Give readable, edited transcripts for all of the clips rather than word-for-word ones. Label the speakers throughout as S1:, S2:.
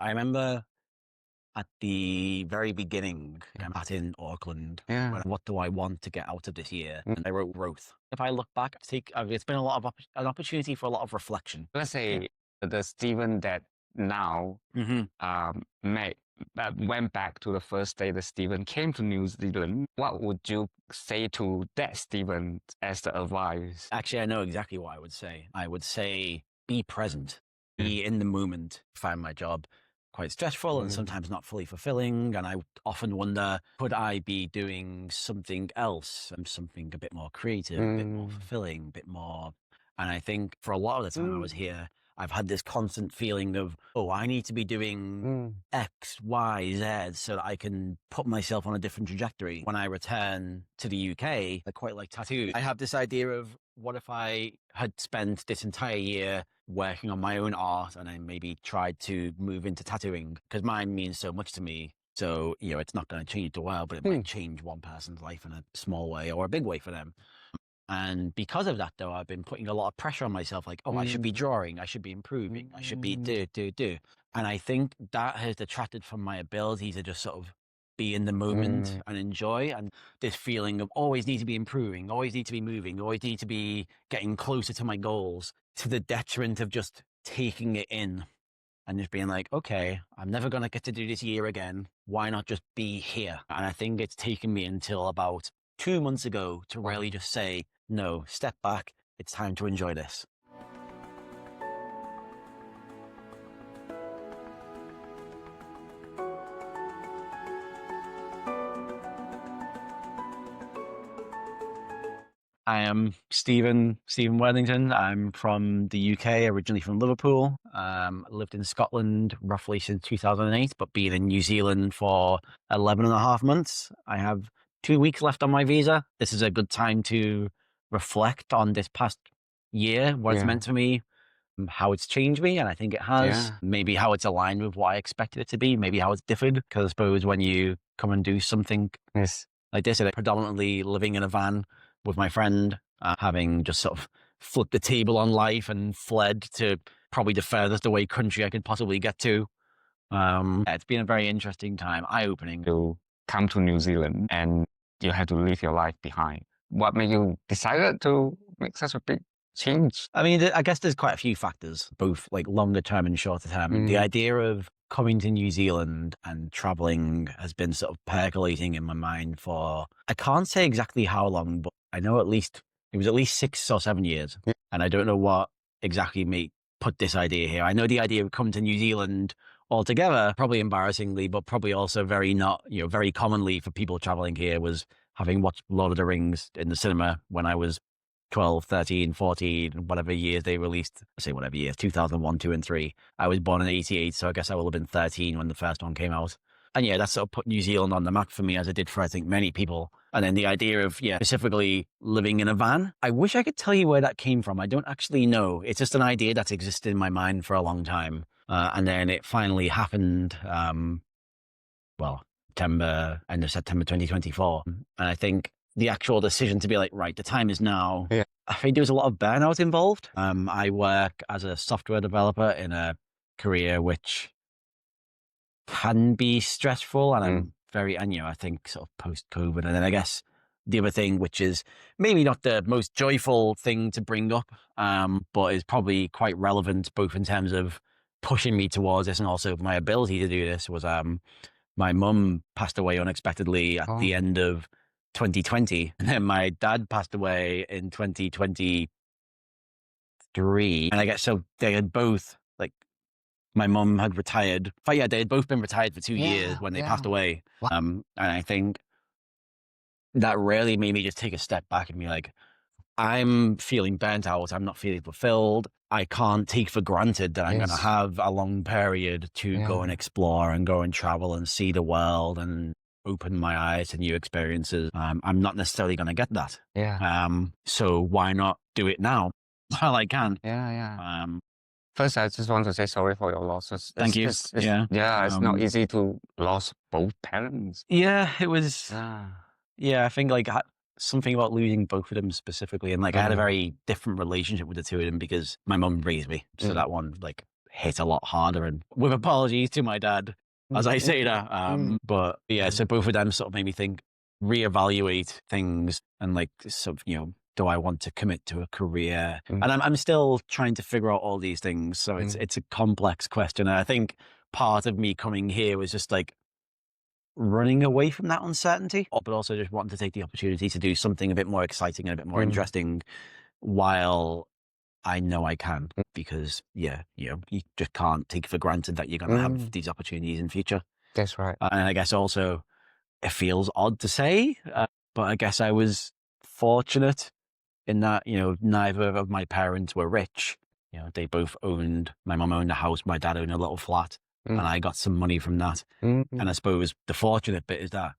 S1: I remember at the very beginning, I'm at in Auckland.
S2: Yeah.
S1: What do I want to get out of this year?
S2: Mm.
S1: And I wrote growth. If I look back, it's been a lot of an opportunity for a lot of reflection.
S2: Let's
S1: Yeah.
S2: say the Stephen that now
S1: hmm
S2: may went back to the first day that Stephen came to New Zealand. What would you say to that Stephen as the advice?
S1: Actually, I know exactly what I would say. I would say be present,
S2: Mm.
S1: be in the moment. Find my job quite stressful and sometimes not fully fulfilling. And I often wonder, could I be doing something else, something a bit more creative, a bit more fulfilling, a bit more. And I think for a lot of the time I was here, I've had this constant feeling of, oh, I need to be doing X, Y, Z so that I can put myself on a different trajectory. When I return to the UK, I quite like tattoos. I have this idea of what if I had spent this entire year working on my own art and I maybe tried to move into tattooing because mine means so much to me. So, it's not going to change the world, but it might change one person's life in a small way or a big way for them. And because of that, though, I've been putting a lot of pressure on myself, like, oh, I should be drawing, I should be improving, I should be do. And I think that has detracted from my ability to just sort of be in the moment and enjoy. And this feeling of always need to be improving, always need to be moving, always need to be getting closer to my goals, to the detriment of just taking it in and just being like, okay, I'm never going to get to do this year again. Why not just be here? And I think it's taken me until about 2 months ago to really just say, no, step back. It's time to enjoy this. I am Stephen Worthington. I'm from the UK, originally from Liverpool. Lived in Scotland roughly since 2008, but been in New Zealand for 11 and a half months. I have 2 weeks left on my visa. This is a good time to reflect on this past year, what it's meant for me, how it's changed me, and I think it has. Maybe how it's aligned with what I expected it to be, maybe how it's differed, because I suppose when you come and do something like this, and predominantly living in a van with my friend, having just sort of flipped the table on life and fled to probably the furthest away country I could possibly get to. It's been a very interesting time, eye-opening.
S2: To come to New Zealand and you had to leave your life behind. What made you decided to make such a big change?
S1: I mean, I guess there's quite a few factors, both like longer term and shorter term. The idea of coming to New Zealand and traveling has been sort of percolating in my mind for, I can't say exactly how long, but I know it was at least 6 or 7 years. And I don't know what exactly put this idea here. I know the idea of coming to New Zealand altogether, probably embarrassingly, but probably also very commonly for people traveling here, was having watched Lord of the Rings in the cinema when I was 12, 13, 14, whatever years they released. I say whatever years, 2001, 2, and 3. I was born in 88, so I guess I will have been 13 when the first one came out. And yeah, that sort of put New Zealand on the map for me, as it did for, I think, many people. And then the idea of, specifically living in a van. I wish I could tell you where that came from. I don't actually know. It's just an idea that's existed in my mind for a long time. And then it finally happened, end of September 2024. And I think the actual decision to be like, right, the time is now. Yeah. I think there was a lot of burnout involved. I work as a software developer in a career which can be stressful, and I'm I think sort of post-COVID. And then I guess the other thing, which is maybe not the most joyful thing to bring up, but is probably quite relevant both in terms of pushing me towards this and also my ability to do this, was my mum passed away unexpectedly at the end of 2020. And then my dad passed away in 2023. And I guess so they had both, like, my mum had retired. But yeah, they had both been retired for 2 years when they passed away. And I think that really made me just take a step back and be like, I'm feeling burnt out. I'm not feeling fulfilled. I can't take for granted that I'm going to have a long period to go and explore and go and travel and see the world and open my eyes to new experiences. I'm not necessarily going to get that. So why not do it now while I can?
S2: First, I just want to say sorry for your losses.
S1: Thank you.
S2: It's not easy to lose both parents.
S1: Yeah, it was. Yeah, I think like something about losing both of them specifically, and like I had a very different relationship with the two of them because my mum raised me. So that one, like, hit a lot harder. And with apologies to my dad as I say that, but yeah, so both of them sort of made me think, reevaluate things, and like sort of, do I want to commit to a career? And I'm still trying to figure out all these things. So it's a complex question. And I think part of me coming here was just like running away from that uncertainty, but also just wanting to take the opportunity to do something a bit more exciting and a bit more interesting while I know I can, because you just can't take for granted that you're going to have these opportunities in future.
S2: That's right.
S1: And I guess also it feels odd to say, but I guess I was fortunate in that, neither of my parents were rich. They both my mum owned a house, my dad owned a little flat, and I got some money from that. And I suppose the fortunate bit is that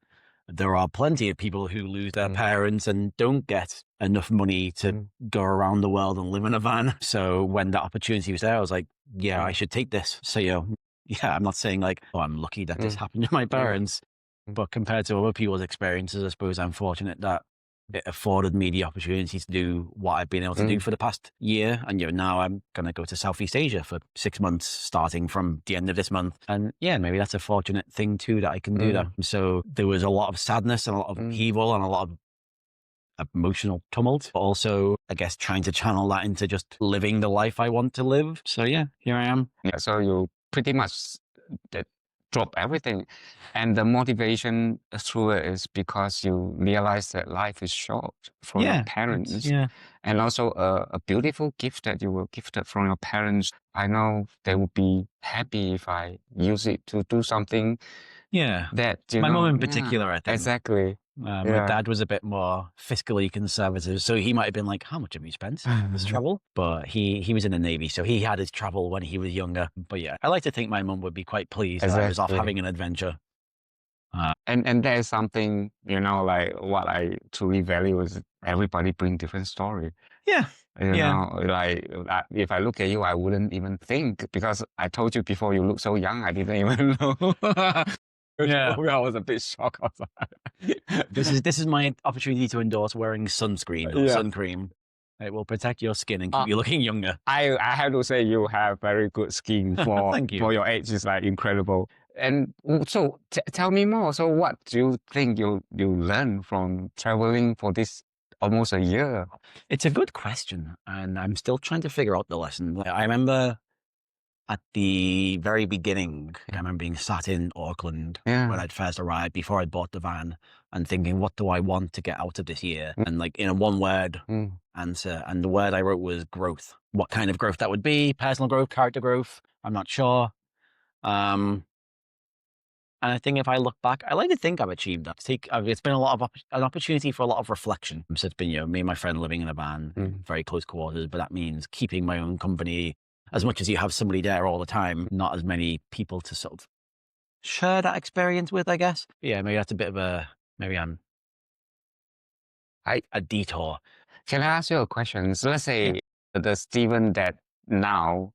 S1: there are plenty of people who lose their parents and don't get enough money to go around the world and live in a van. So when that opportunity was there, I was like, yeah, I should take this. So, yeah, I'm not saying like, oh, I'm lucky that this happened to my parents, but compared to other people's experiences, I suppose I'm fortunate that it afforded me the opportunity to do what I've been able to do for the past year. And now I'm going to go to Southeast Asia for 6 months, starting from the end of this month. And yeah, maybe that's a fortunate thing too, that I can do that. So there was a lot of sadness and a lot of upheaval and a lot of emotional tumult, but also, I guess, trying to channel that into just living the life I want to live. So yeah, here I am.
S2: Yeah, so you pretty much drop everything. And the motivation through it is because you realize that life is short from your parents.
S1: Yeah.
S2: And also a beautiful gift that you were gifted from your parents. I know they would be happy if I use it to do something.
S1: Yeah.
S2: That,
S1: my mum in particular, I think.
S2: Exactly.
S1: My dad was a bit more fiscally conservative, so he might have been like, how much have you spent on this travel? But he was in the Navy, so he had his travel when he was younger. But yeah, I like to think my mum would be quite pleased that I was off having an adventure.
S2: And there's something, like what I truly value is everybody bring different story.
S1: Yeah.
S2: Like if I look at you, I wouldn't even think, because I told you before, you look so young, I didn't even know.
S1: Yeah.
S2: I was a bit shocked.
S1: This is my opportunity to endorse wearing sunscreen or sun cream. It will protect your skin and keep you looking younger.
S2: I have to say you have very good skin for
S1: Thank you.
S2: For your age. Is like incredible. And so tell me more. So what do you think you learned from traveling for this almost a year?
S1: It's a good question, and I'm still trying to figure out the lesson. I remember at the very beginning, I remember being sat in Auckland when I'd first arrived, before I'd bought the van, and thinking, what do I want to get out of this year? And like in a one-word answer, and the word I wrote was growth. What kind of growth that would be? Personal growth, character growth? I'm not sure. And I think if I look back, I like to think I've achieved that. It's been an opportunity for a lot of reflection. So it's been, me and my friend living in a van, very close quarters, but that means keeping my own company. As much as you have somebody there all the time, not as many people to sort of share that experience with, I guess. Yeah, maybe that's a bit of maybe I'm a detour.
S2: Can I ask you a question? So let's say the Stephen that now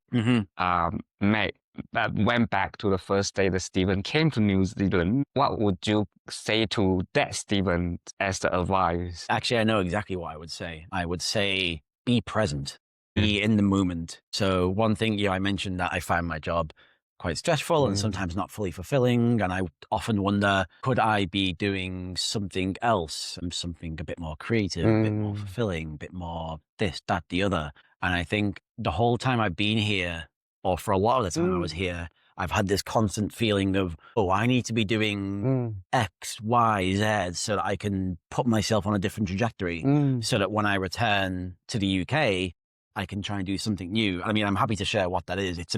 S2: went back to the first day that Stephen came to New Zealand. What would you say to that Stephen as the advice?
S1: Actually, I know exactly what I would say. I would say, be present. Be in the moment. So one thing, I mentioned that I found my job quite stressful and sometimes not fully fulfilling. And I often wonder, could I be doing something else, something a bit more creative, a bit more fulfilling, a bit more this, that, the other. And I think the whole time I've been here, or for a lot of the time I was here, I've had this constant feeling of, I need to be doing X, Y, Z so that I can put myself on a different trajectory, so that when I return to the UK, I can try and do something new. I mean, I'm happy to share what that is. It's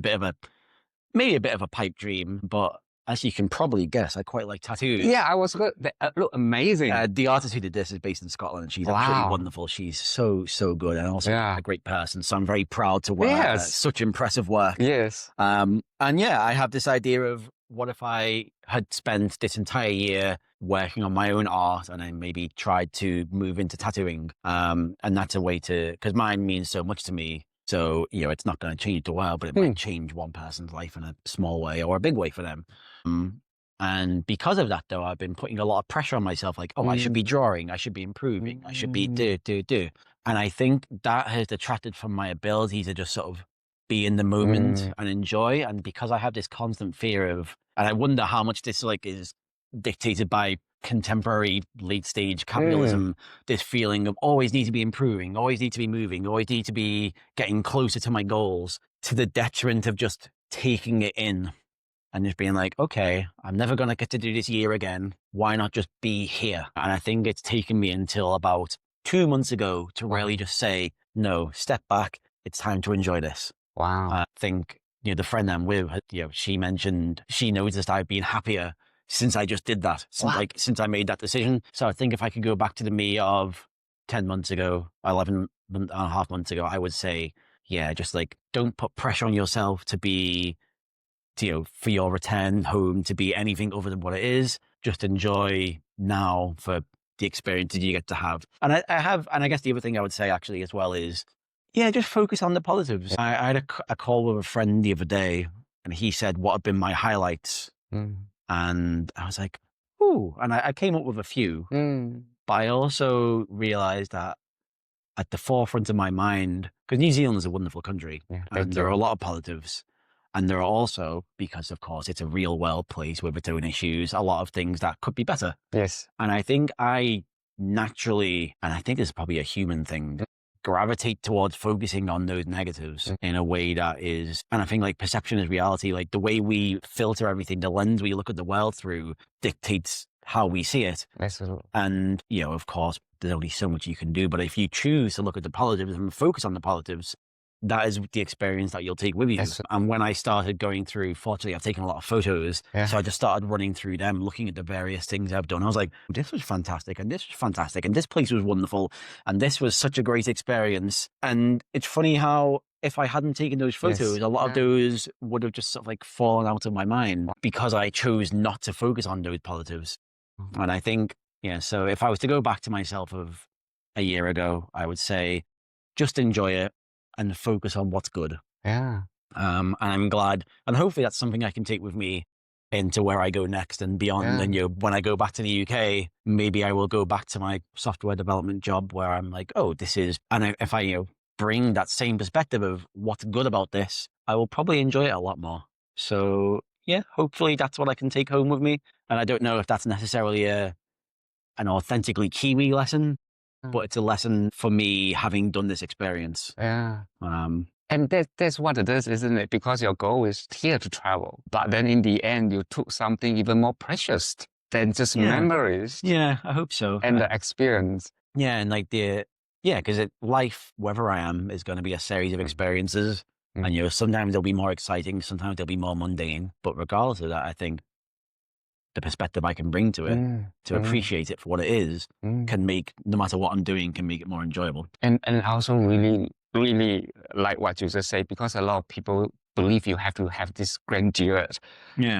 S1: maybe a bit of a pipe dream, but as you can probably guess, I quite like tattoos.
S2: Yeah, I was good. They look amazing.
S1: The artist who did this is based in Scotland, and she's absolutely wonderful. She's so good, and also a great person. So I'm very proud to work such impressive work.
S2: Yes.
S1: And I have this idea of, what if I had spent this entire year working on my own art, and I maybe tried to move into tattooing. And that's a way because mine means so much to me. So, it's not going to change the world, but it might change one person's life in a small way or a big way for them. And because of that, though, I've been putting a lot of pressure on myself, like, I should be drawing, I should be improving, I should be do. And I think that has detracted from my ability to just sort of be in the moment
S2: Mm.
S1: and enjoy. And because I have this constant fear of, and I wonder how much this like is dictated by contemporary late stage capitalism, this feeling of always need to be improving, always need to be moving, always need to be getting closer to my goals, to the detriment of just taking it in and just being like, okay, I'm never going to get to do this year again. Why not just be here? And I think it's taken me until about 2 months ago to really just say, no, step back. It's time to enjoy this.
S2: Wow.
S1: I think, the friend I'm with, she mentioned she noticed I've been happier since I just did that, since I made that decision. So I think if I could go back to the me of 10 months ago, 11 and a half months ago, I would say, yeah, just like, don't put pressure on yourself to be, for your return home to be anything other than what it is. Just enjoy now for the experiences you get to have. And I guess the other thing I would say actually as well is, yeah, just focus on the positives. I had a call with a friend the other day and he said what had been my highlights. And I was like, ooh, and I came up with a few, but I also realized that at the forefront of my mind, because New Zealand is a wonderful country and there are a lot of positives. And there are also, because of course it's a real world place with its own issues, a lot of things that could be better.
S2: Yes.
S1: And I think I naturally, and I think this is probably a human thing, gravitate towards focusing on those negatives in a way that is, and I think like perception is reality, like the way we filter everything, the lens we look at the world through dictates how we see it.
S2: Absolutely.
S1: And, of course, there's only so much you can do, but if you choose to look at the positives and focus on the positives, that is the experience that you'll take with you. And when I started going through, fortunately, I've taken a lot of photos. So I just started running through them, looking at the various things I've done. I was like, this was fantastic. And this was fantastic. And this place was wonderful. And this was such a great experience. And it's funny how if I hadn't taken those photos, a lot of those would have just sort of like fallen out of my mind because I chose not to focus on those positives. And I think, so if I was to go back to myself of a year ago, I would say, just enjoy it and focus on what's good.
S2: Yeah.
S1: And I'm glad, and hopefully that's something I can take with me into where I go next and beyond. And when I go back to the UK, maybe I will go back to my software development job where I'm like, oh, this is, and if I bring that same perspective of what's good about this, I will probably enjoy it a lot more. So yeah, hopefully that's what I can take home with me. And I don't know if that's necessarily an authentically Kiwi lesson, but it's a lesson for me having done this experience.
S2: Yeah. And that's what it is, isn't it? Because your goal is here to travel. But then in the end, you took something even more precious than just memories.
S1: Yeah, I hope so.
S2: And the experience.
S1: Yeah, and like because life, wherever I am, is going to be a series of experiences. And, sometimes they'll be more exciting, sometimes they'll be more mundane. But regardless of that, I think the perspective I can bring to it, to appreciate it for what it is, can make, no matter what I'm doing, can make it more enjoyable.
S2: And also really, really like what you just said, because a lot of people believe you have to have this grandeur,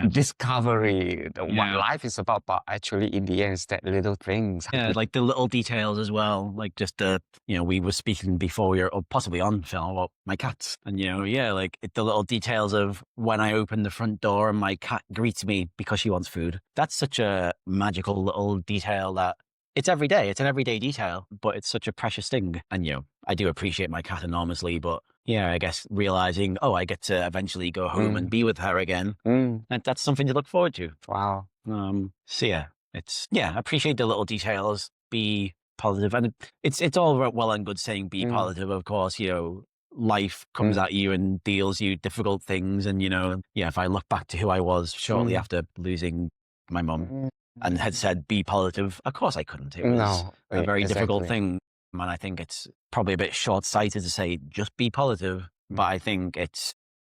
S2: discovery, what life is about, but actually in the end, it's that little things.
S1: Yeah, like the little details as well, like just the, we were speaking before we were possibly on film about my cats and, like the little details of when I open the front door and my cat greets me because she wants food. That's such a magical little detail that it's every day. It's an everyday detail, but it's such a precious thing. And, I do appreciate my cat enormously, but I guess realizing, I get to eventually go home and be with her again. And that's something to look forward to.
S2: Wow.
S1: So appreciate the little details, be positive. And it's all well and good saying be positive. Of course, life comes at you and deals you difficult things. And, if I look back to who I was shortly after losing my mum and had said, be positive, of course I couldn't. It was a very difficult thing. And I think it's probably a bit short-sighted to say, just be positive. But I think it's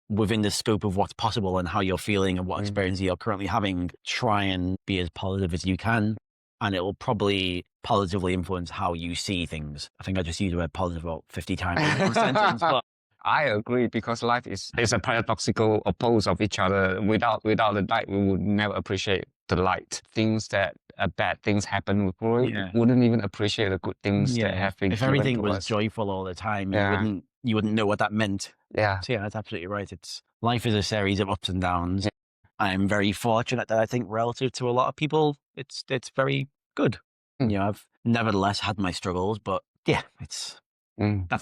S1: within the scope of what's possible and how you're feeling and what experience you're currently having, try and be as positive as you can. And it will probably positively influence how you see things. I think I just used the word positive about 50 times in one sentence, but
S2: I agree, because life is a paradoxical oppose of each other. Without the light, we would never appreciate the light. Things that bad things happen, we wouldn't even appreciate the good things that have been.
S1: If everything was joyful all the time, you wouldn't know what that meant.
S2: Yeah.
S1: So that's absolutely right. Life is a series of ups and downs. I'm very fortunate that I think relative to a lot of people, it's very good. I've nevertheless had my struggles, but that's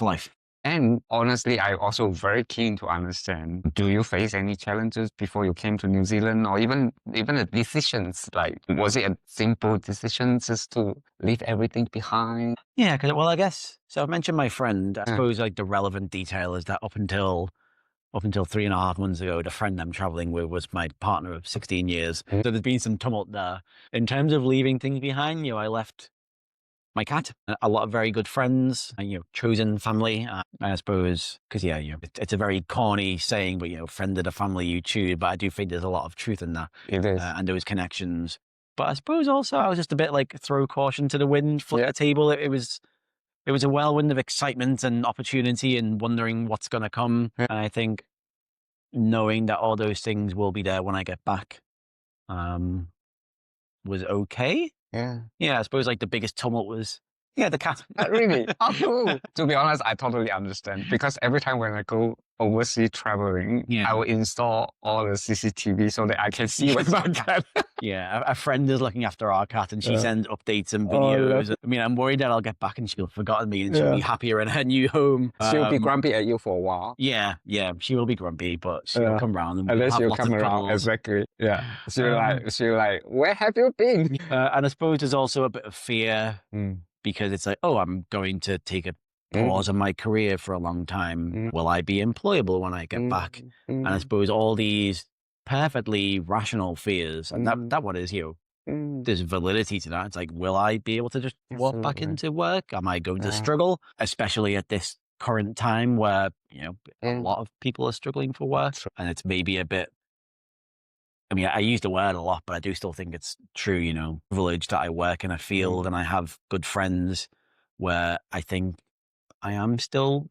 S1: life.
S2: And honestly, I'm also very keen to understand, do you face any challenges before you came to New Zealand, or even the decisions? Like, was it a simple decision just to leave everything behind?
S1: Yeah, well, I guess, so I've mentioned my friend. I suppose like the relevant detail is that up until 3.5 months ago, the friend I'm traveling with was my partner of 16 years. So there's been some tumult there. In terms of leaving things behind, I left my cat, a lot of very good friends, chosen family. I suppose, because it's a very corny saying, but friend of the family you choose. But I do think there's a lot of truth in that,
S2: It is.
S1: and those connections. But I suppose also I was just a bit like throw caution to the wind, flip the table. It was a whirlwind of excitement and opportunity and wondering what's going to come. And I think knowing that all those things will be there when I get back, was okay.
S2: Yeah.
S1: Yeah, I suppose like the biggest tumult was, the cat.
S2: Really? Oh, cool. To be honest, I totally understand, because every time when I go overseas traveling, I will install all the CCTV so that I can see what's my cat.
S1: Yeah, a friend is looking after our cat, and she sends updates and videos. I mean, I'm worried that I'll get back and she'll have forgotten me and she'll be happier in her new home.
S2: She'll be grumpy at you for a while.
S1: Yeah, she will be grumpy, but she'll come around and
S2: unless she'll come around. Exactly. Yeah. She'll like, where have you been?
S1: And I suppose there's also a bit of fear. Because it's like, oh, I'm going to take a pause in my career for a long time. Will I be employable when I get back? And I suppose all these perfectly rational fears, and that one is, there's validity to that. It's like, will I be able to just walk back into work? Am I going to struggle? Especially at this current time where, a lot of people are struggling for work. And it's maybe a bit, I mean, I use the word a lot, but I do still think it's true, privilege that I work in a field and I have good friends where I think I am still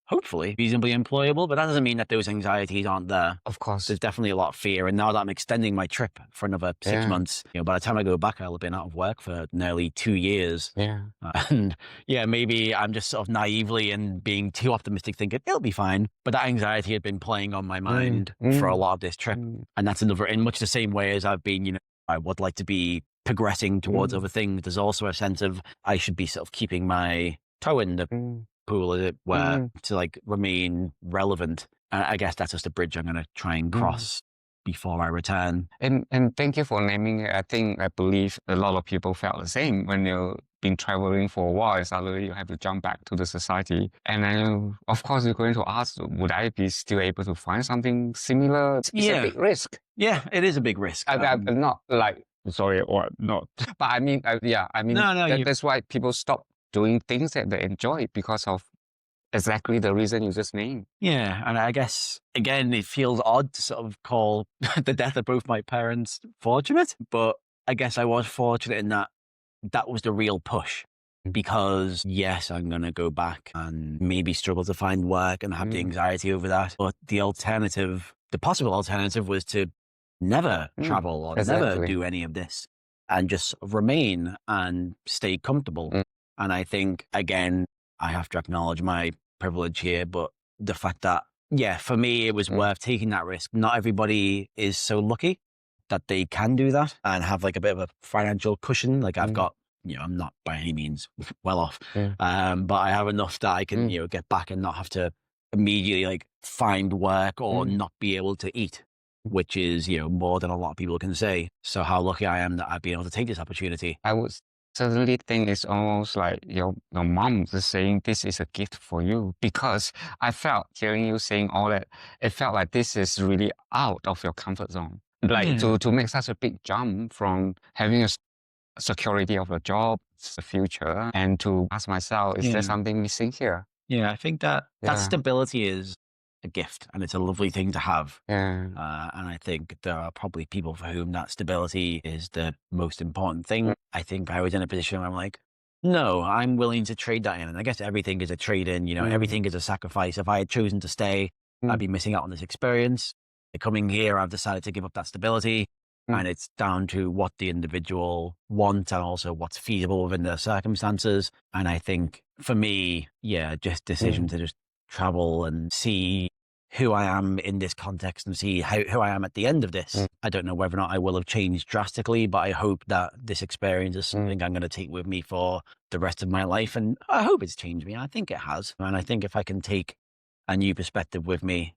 S1: hopefully reasonably employable, but that doesn't mean that those anxieties aren't there.
S2: Of course.
S1: There's definitely a lot of fear. And now that I'm extending my trip for another 6 months, by the time I go back, I'll have been out of work for nearly 2 years.
S2: Yeah.
S1: And maybe I'm just sort of naively and being too optimistic thinking it'll be fine. But that anxiety had been playing on my mind for a lot of this trip. And that's another, in much the same way as I've been, I would like to be progressing towards other things. There's also a sense of I should be sort of keeping my toe in the pool, as it were, to like remain relevant. I guess that's just a bridge I'm going to try and cross before I return.
S2: And thank you for naming it. I believe a lot of people felt the same when you've been traveling for a while. Suddenly you have to jump back to the society. And then, of course, you're going to ask, would I be still able to find something similar? It's a big risk.
S1: Yeah, it is a big risk.
S2: I'm not like, sorry, or not. But I mean, that's why people stop doing things that they enjoy, because of exactly the reason you just named.
S1: Yeah, and I guess, again, it feels odd to sort of call the death of both my parents fortunate, but I guess I was fortunate in that was the real push. Because yes, I'm going to go back and maybe struggle to find work and have the anxiety over that. But the possible alternative was to never travel or never do any of this and just remain and stay comfortable. And I think, again, I have to acknowledge my privilege here, but the fact that, for me, it was worth taking that risk. Not everybody is so lucky that they can do that and have like a bit of a financial cushion. Like I've got, I'm not by any means well off, but I have enough that I can, get back and not have to immediately like find work or not be able to eat, which is, more than a lot of people can say. So how lucky I am that I've been able to take this opportunity.
S2: I would certainly think it's almost like your mom is saying this is a gift for you, because I felt hearing you saying all that, it felt like this is really out of your comfort zone. Like to make such a big jump from having a security of a job, the future, and to ask myself, is there something missing here?
S1: Yeah, I think that stability is a gift and it's a lovely thing to have. And I think there are probably people for whom that stability is the most important thing. I think I was in a position where I'm like, no, I'm willing to trade that in. And I guess everything is a trade in, everything is a sacrifice. If I had chosen to stay, I'd be missing out on this experience. Coming here, I've decided to give up that stability. And it's down to what the individual wants and also what's feasible within their circumstances. And I think for me, just decision to just travel and see who I am in this context and see who I am at the end of this. I don't know whether or not I will have changed drastically, but I hope that this experience is something I'm going to take with me for the rest of my life. And I hope it's changed me. I think it has. And I think if I can take a new perspective with me,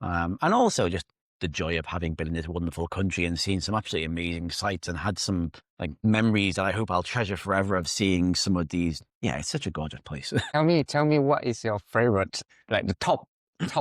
S1: and also just the joy of having been in this wonderful country and seen some absolutely amazing sights and had some like memories that I hope I'll treasure forever of seeing some of these. Yeah, it's such a gorgeous place.
S2: Tell me what is your favorite, like the top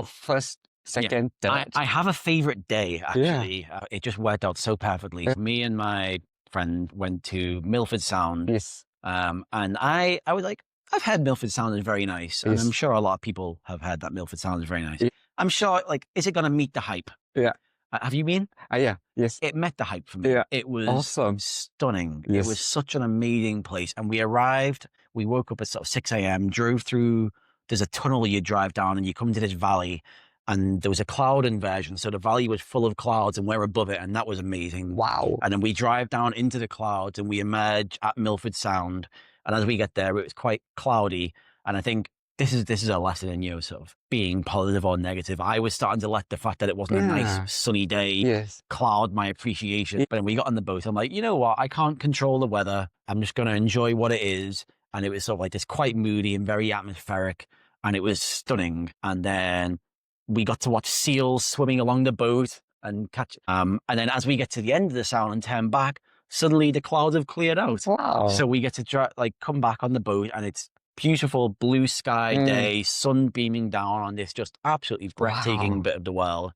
S2: first, second, third?
S1: I have a favorite day, actually. It just worked out so perfectly. Me and my friend went to Milford Sound.
S2: Yes.
S1: And I was like, I've heard Milford Sound is very nice. And I'm sure a lot of people have heard that Milford Sound is very nice. I'm sure, like, is it going to meet the hype?
S2: Yeah.
S1: Have you been?
S2: Yeah. Yes.
S1: It met the hype for me.
S2: Yeah.
S1: It was
S2: awesome.
S1: Stunning.
S2: Yes.
S1: It was such an amazing place. And we arrived, we woke up at sort of 6 a.m., drove through, there's a tunnel you drive down and you come to this valley and there was a cloud inversion. So the valley was full of clouds and we're above it. And that was amazing.
S2: Wow.
S1: And then we drive down into the clouds and we emerge at Milford Sound. And as we get there, it was quite cloudy. And I think this is a lesson in, you know, sort of being positive or negative. I was starting to let the fact that it wasn't a nice sunny day cloud my appreciation. But when we got on the boat, I'm like, you know what? I can't control the weather. I'm just going to enjoy what it is. And it was sort of like this quite moody and very atmospheric. And it was stunning. And then we got to watch seals swimming along the boat and catch. And then as we get to the end of the sound and turn back, suddenly the clouds have cleared out.
S2: Wow.
S1: So we get to come back on the boat and it's beautiful blue sky day, sun beaming down on this just absolutely breathtaking bit of the world.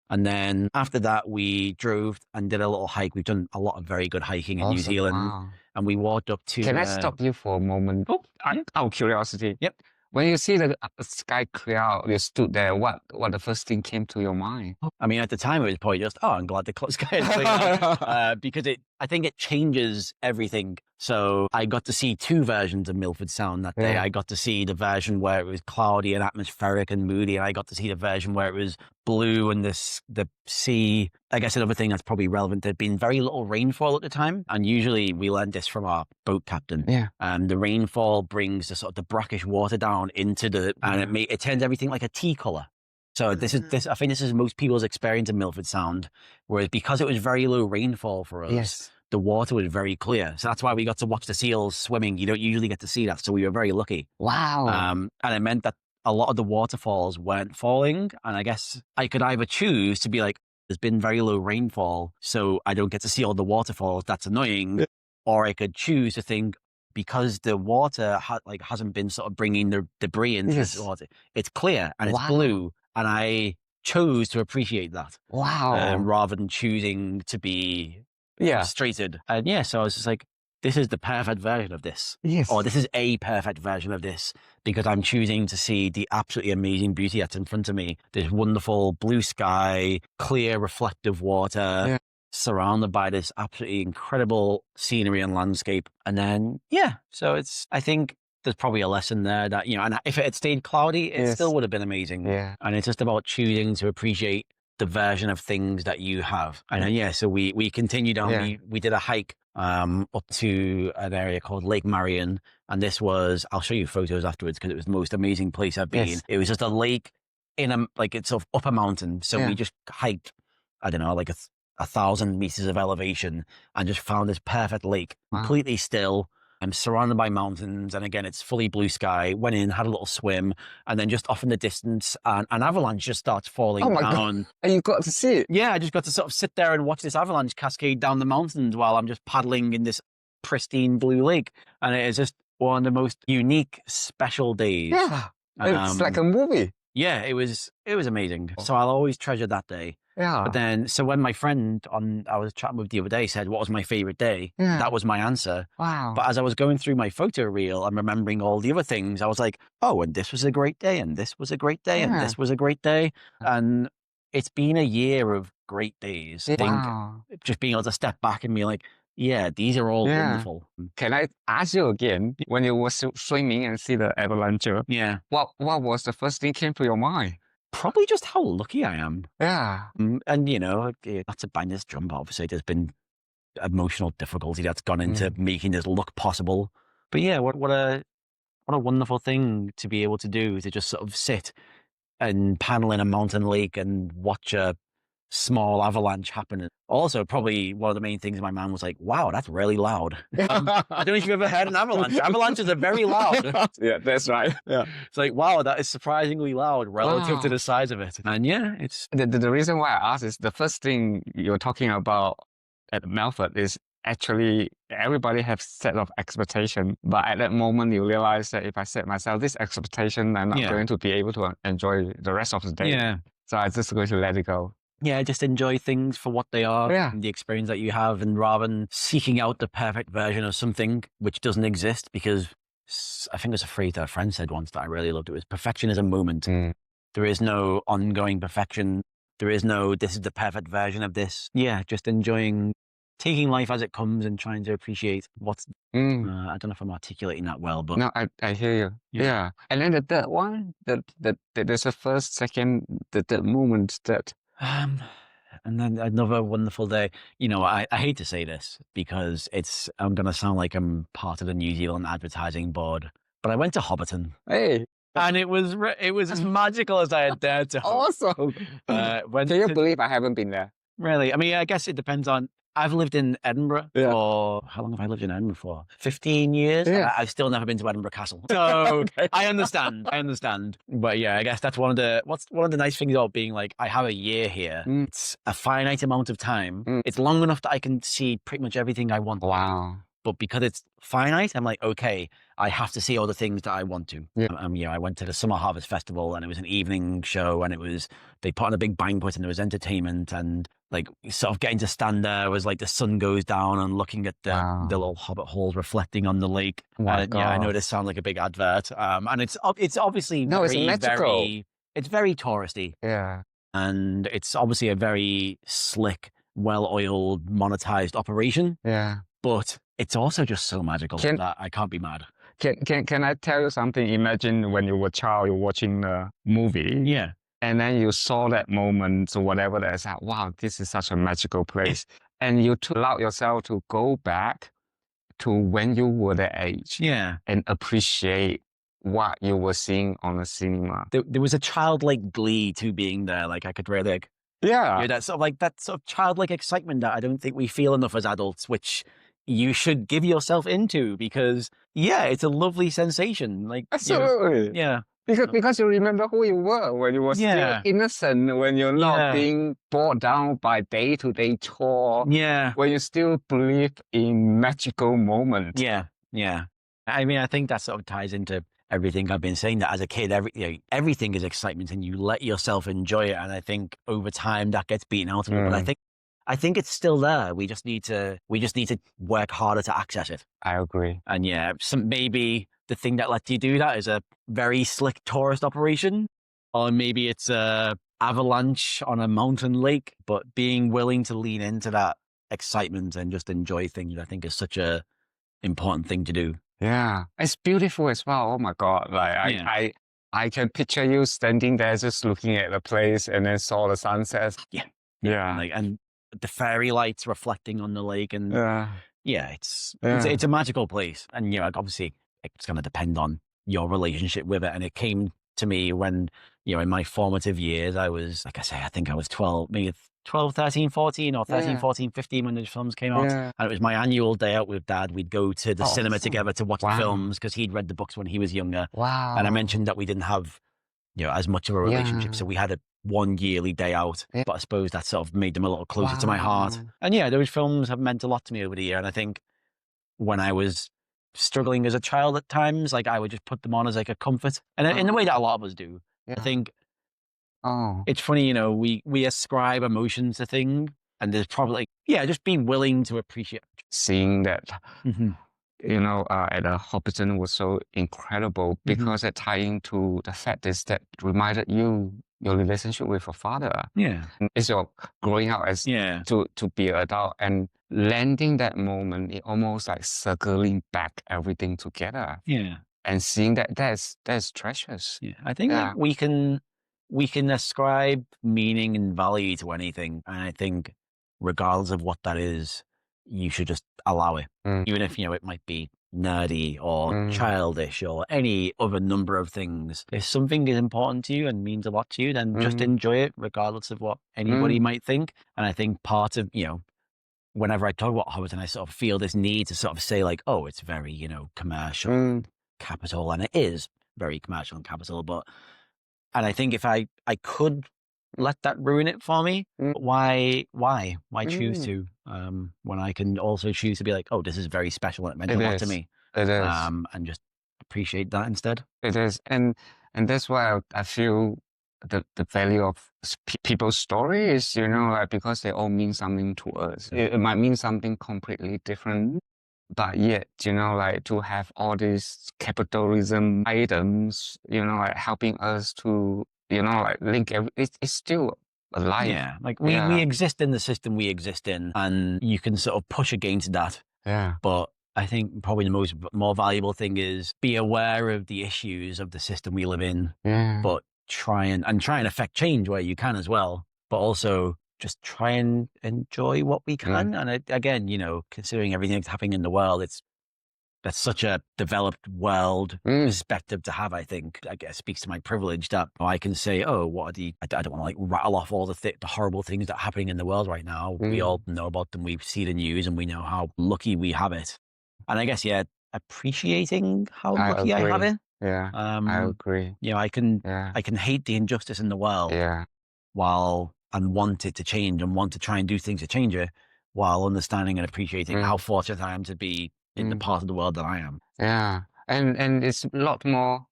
S1: And then after that, we drove and did a little hike. We've done a lot of very good hiking in New Zealand. And we walked up to...
S2: Can I stop you for a moment?
S1: Oh,
S2: out of curiosity.
S1: Yep.
S2: When you see the sky clear out, you stood there, what the first thing came to your mind?
S1: I mean, at the time, it was probably just, I'm glad the sky is clear out. Because I think it changes everything. So I got to see two versions of Milford Sound that day. I got to see the version where it was cloudy and atmospheric and moody. And I got to see the version where it was blue and the sea. I guess another thing that's probably relevant, there'd been very little rainfall at the time. And usually we learned this from our boat captain.
S2: Yeah.
S1: The rainfall brings the sort of the brackish water down into and it turns everything like a tea color. So I think this is most people's experience in Milford Sound, whereas because it was very low rainfall for us, the water was very clear. So that's why we got to watch the seals swimming. You don't usually get to see that. So we were very lucky.
S2: Wow.
S1: And it meant that a lot of the waterfalls weren't falling. And I guess I could either choose to be like, there's been very low rainfall, so I don't get to see all the waterfalls. That's annoying. Or I could choose to think, because the water hasn't been sort of bringing the debris into this water, it's clear and it's blue. And I chose to appreciate that.
S2: Wow.
S1: Rather than choosing to be frustrated. And so I was just like, this is the perfect version of this.
S2: Yes.
S1: Or this is a perfect version of this because I'm choosing to see the absolutely amazing beauty that's in front of me. This wonderful blue sky, clear, reflective water, surrounded by this absolutely incredible scenery and landscape. And then, so I think there's probably a lesson there that, you know, and if it had stayed cloudy, it still would have been amazing.
S2: Yeah.
S1: And it's just about choosing to appreciate the version of things that you have. And then, so we continued on. We did a hike up to an area called Lake Marion. And this was, I'll show you photos afterwards because it was the most amazing place I've been. It was just a lake in it's sort of up a mountain. So we just hiked, I don't know, like 1,000 meters of elevation and just found this perfect lake, completely still. I'm surrounded by mountains, and again, it's fully blue sky. Went in, had a little swim, and then just off in the distance, an avalanche just starts falling down.
S2: God. And you got to see it?
S1: Yeah, I just got to sort of sit there and watch this avalanche cascade down the mountains while I'm just paddling in this pristine blue lake. And it is just one of the most unique, special days.
S2: Yeah, it's like a movie.
S1: Yeah, it was amazing. So I'll always treasure that day.
S2: Yeah.
S1: But then, so when my friend I was chatting with the other day said, what was my favorite day? That was my answer.
S2: Wow.
S1: But as I was going through my photo reel and remembering all the other things, I was like, oh, and this was a great day, and this was a great day, and this was a great day. And it's been a year of great days. I think just being able to step back and be like, yeah, these are all wonderful.
S2: Can I ask you again, when you were swimming and see the avalanche, what was the first thing came to your mind?
S1: Probably just how lucky I am.
S2: Yeah.
S1: And, you know, not to bang this drum, but obviously there's been emotional difficulty that's gone into making this look possible. But yeah, what a wonderful thing to be able to do, to just sort of sit and paddle in a mountain lake and watch a small avalanche happen. Also, probably one of the main things my mom was like, wow, that's really loud. I don't know if you've ever had an avalanche. Avalanches are very loud.
S2: Yeah, that's right. Yeah.
S1: It's like, wow, that is surprisingly loud relative to
S2: Wow.
S1: the size of it. And yeah, it's
S2: The reason why I asked is the first thing you're talking about at Milford is actually everybody has set of expectation, but at that moment you realize that if I set myself this expectation, I'm not going to be able to enjoy the rest of the day.
S1: Yeah.
S2: So I'm just going to let it go.
S1: Yeah, just enjoy things for what they are, and the experience that you have, and rather than seeking out the perfect version of something which doesn't exist, because I think there's a phrase that a friend said once that I really loved. It was perfection is a moment. There is no ongoing perfection. There is no, this is the perfect version of this. Yeah, just enjoying, taking life as it comes and trying to appreciate what's, I don't know if I'm articulating that well, but.
S2: No, I hear you. Yeah. And then the third one, there's a first, second, the third moment that.
S1: And then another wonderful day. You know, I hate to say this because I'm going to sound like I'm part of the New Zealand advertising board, but I went to Hobbiton.
S2: Hey.
S1: And it was as magical as I had dared to hope.
S2: Awesome. Can you believe I haven't been there?
S1: Really? I mean, I guess it depends on. I've lived in Edinburgh for, how long have I lived in Edinburgh for? 15 years?
S2: Yeah.
S1: I've still never been to Edinburgh Castle. So I understand. But yeah, I guess that's one of the nice things about being like, I have a year here. It's a finite amount of time. It's long enough that I can see pretty much everything I want.
S2: Wow.
S1: But because it's finite, I'm like, okay, I have to see all the things that I want to. I went to the Summer Harvest Festival and it was an evening show and they put on a big banquet and there was entertainment and like sort of getting to stand there was like the sun goes down and looking at the little hobbit holes reflecting on the lake. Yeah, I know this sounds like a big advert. And it's obviously
S2: it's magical.
S1: It's very touristy.
S2: Yeah.
S1: And it's obviously a very slick, well-oiled, monetized operation.
S2: Yeah.
S1: But it's also just so magical that I can't be mad.
S2: Can I tell you something? Imagine when you were a child, you're watching a movie.
S1: Yeah.
S2: And then you saw that moment or whatever that is like, wow, this is such a magical place. And you allowed yourself to go back to when you were that age.
S1: Yeah.
S2: And appreciate what you were seeing on the cinema.
S1: There was a childlike glee to being there. Like I could really that sort of childlike excitement that I don't think we feel enough as adults, which you should give yourself into because it's a lovely sensation. Like
S2: absolutely. Because you remember who you were when you were still innocent, when you're not being brought down by day-to-day chore.
S1: Yeah.
S2: When you still believe in magical moments.
S1: Yeah. Yeah. I mean, I think that sort of ties into everything I've been saying, that as a kid, everything is excitement and you let yourself enjoy it. And I think over time that gets beaten out of it. But I think it's still there. We just need to work harder to access it.
S2: I agree.
S1: And maybe the thing that lets you do that is a very slick tourist operation, or maybe it's a avalanche on a mountain lake, but being willing to lean into that excitement and just enjoy things, I think is such a important thing to do.
S2: Yeah. It's beautiful as well. Oh my God. Like I can picture you standing there just looking at the place and then saw the sunsets.
S1: Yeah.
S2: Yeah.
S1: Like, and the fairy lights reflecting on the lake and it's a magical place. And obviously it's going to depend on your relationship with it. And it came to me when, in my formative years, I was, like I say, I think I was 12, maybe 12, 13, 14 or 13, 14, 15 when the films came out. And it was my annual day out with Dad. We'd go to the cinema together to watch the films because he'd read the books when he was younger.
S2: Wow.
S1: And I mentioned that we didn't have, as much of a relationship. So we had a one yearly day out, but I suppose that sort of made them a little closer to my heart. And those films have meant a lot to me over the year. And I think when I was struggling as a child at times, like I would just put them on as like a comfort, and in the way that a lot of us do. I think it's funny, we ascribe emotions to things, and there's probably just being willing to appreciate
S2: seeing that. At the Hobbiton was so incredible because it tying to the fact is that reminded you your relationship with your father.
S1: Yeah.
S2: It's your growing up as to be an adult and landing that moment, it almost like circling back everything together.
S1: Yeah.
S2: And seeing that's treasures.
S1: Yeah. I think we can ascribe meaning and value to anything. And I think regardless of what that is, you should just allow it. Even if, it might be nerdy or childish or any other number of things. If something is important to you and means a lot to you, then just enjoy it regardless of what anybody might think. And I think part of, whenever I talk about Hobbiton, I sort of feel this need to sort of say like, oh, it's very, commercial capital, and it is very commercial and capital, and I think if I could let that ruin it for me, why choose to, when I can also choose to be like, oh, this is very special and it meant a lot to me.
S2: It is.
S1: And just appreciate that instead.
S2: It is. And that's why I feel the value of people's story is, like, because they all mean something to us. It might mean something completely different, but yet, like, to have all these capitalism items, like helping us to, like link it's still alive.
S1: Yeah, like we exist in the system we exist in, and you can sort of push against that.
S2: Yeah.
S1: But I think probably the more valuable thing is be aware of the issues of the system we live in.
S2: Yeah.
S1: But try and affect change where you can as well. But also just try and enjoy what we can. And again, considering everything that's happening in the world, that's such a developed world perspective to have, I think. I guess speaks to my privilege that I can say, oh, I don't want to like rattle off all the horrible things that are happening in the world right now. We all know about them. We see the news and we know how lucky we have it. And I guess, appreciating how lucky I have it.
S2: Yeah, I agree.
S1: I can hate the injustice in the world and want it to change and want to try and do things to change it, while understanding and appreciating how fortunate I am to be in the part of the world that I am.
S2: Yeah, and it's a lot more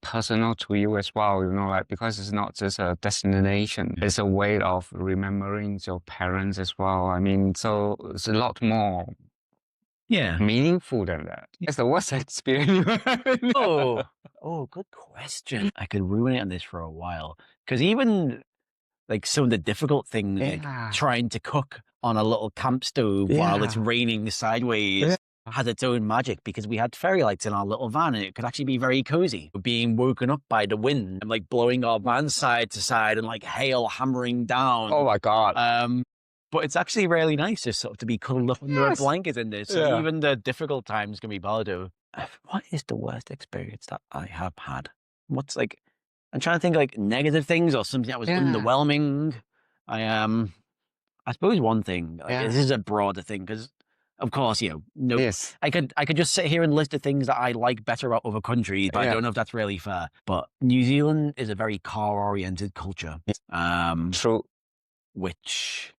S2: personal to you as well, like, because it's not just a destination, it's a way of remembering your parents as well. I mean, so it's a lot more meaningful than that. It's the worst experience you have.
S1: Oh, good question. I could ruin it on this for a while, because even like some of the difficult things, like trying to cook on a little camp stove while it's raining sideways, has its own magic, because we had fairy lights in our little van and it could actually be very cozy. Being woken up by the wind and like blowing our van side to side and like hail hammering down.
S2: Oh my God.
S1: But it's actually really nice just sort of to be cuddled up under a blanket in this. So even the difficult times can be balado. What is the worst experience that I have had? What's like, I'm trying to think like negative things or something that was underwhelming. I suppose one thing, this is a broader thing, because of course, I could just sit here and list the things that I like better about other countries, but I don't know if that's really fair. But New Zealand is a very car-oriented culture.
S2: True.
S1: Which